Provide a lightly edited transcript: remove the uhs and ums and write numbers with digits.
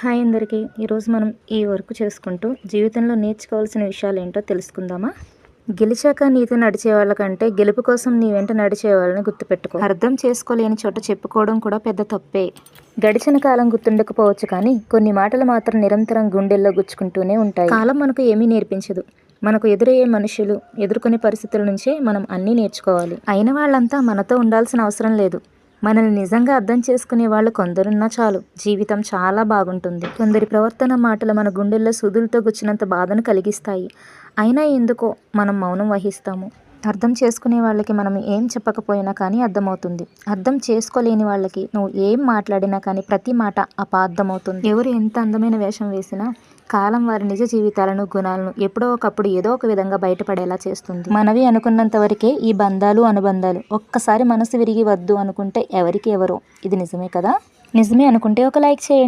Hi అందరికీ. ఈరోజు మనం ఈ వర్క్ చేసుకుంటూ జీవితంలో నేర్చుకోవాల్సిన విషయాలు ఏంటో తెలుసుకుందామా. గెలిచాక నీతో నడిచే వాళ్ళకంటే గెలుపు కోసం నీ వెంట నడిచే వాళ్ళని గుర్తుపెట్టుకో. అర్థం చేసుకోలేని చోట చెప్పుకోవడం కూడా పెద్ద తప్పే. గడిచిన కాలం గుర్తుండకపోవచ్చు, కానీ కొన్ని మాటలు మాత్రం నిరంతరం గుండెల్లో గుచ్చుకుంటూనే ఉంటాయి. కాలం మనకు ఏమీ నేర్పించదు. మనకు ఎదురయ్యే మనుషులు, ఎదుర్కొనే పరిస్థితుల నుంచే మనం అన్నీ నేర్చుకోవాలి. అయిన వాళ్ళంతా మనతో ఉండాల్సిన అవసరం లేదు. మనల్ని నిజంగా అర్థం చేసుకునే వాళ్ళు కొందరున్నా చాలు, జీవితం చాలా బాగుంటుంది. కొందరి ప్రవర్తన, మాటలు మన గుండెల్లో సూదులతో గుచ్చినంత బాధను కలిగిస్తాయి. అయినా ఎందుకో మనం మౌనం వహిస్తాము. అర్థం చేసుకునే వాళ్ళకి మనం ఏం చెప్పకపోయినా కానీ అర్థమవుతుంది. అర్థం చేసుకోలేని వాళ్ళకి నువ్వు ఏం మాట్లాడినా కానీ ప్రతి మాట అపార్థమవుతుంది. ఎవరు ఎంత అందమైన వేషం వేసినా కాలం వారి నిజ జీవితాలను, గుణాలను ఎప్పుడో ఒకప్పుడు ఏదో ఒక విధంగా బయటపడేలా చేస్తుంది. మనవి అనుకున్నంత వరకే ఈ బంధాలు, అనుబంధాలు. ఒక్కసారి మనసు విరిగి వద్దు అనుకుంటే ఎవరికి ఎవరో. ఇది నిజమే కదా? నిజమే అనుకుంటే ఒక లైక్ చేయండి.